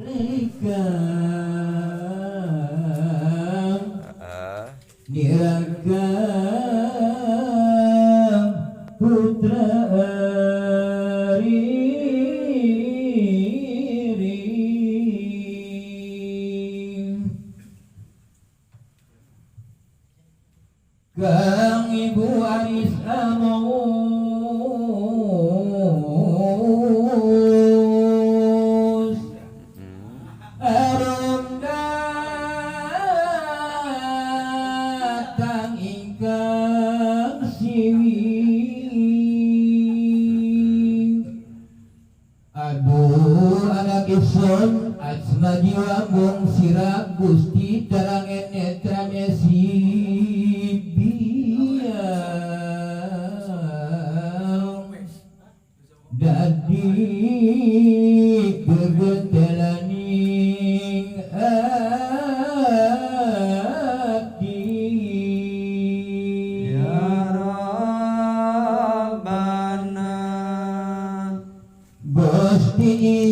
Rika Niraka Putra Riring Kang Ibu Aris Amos Arung datang ingkang siwing Aduh anak isun asma jiwa mung sirah Gusti terangen netra mesi dadi kegetelaning abdi Ya Rabbana Gusti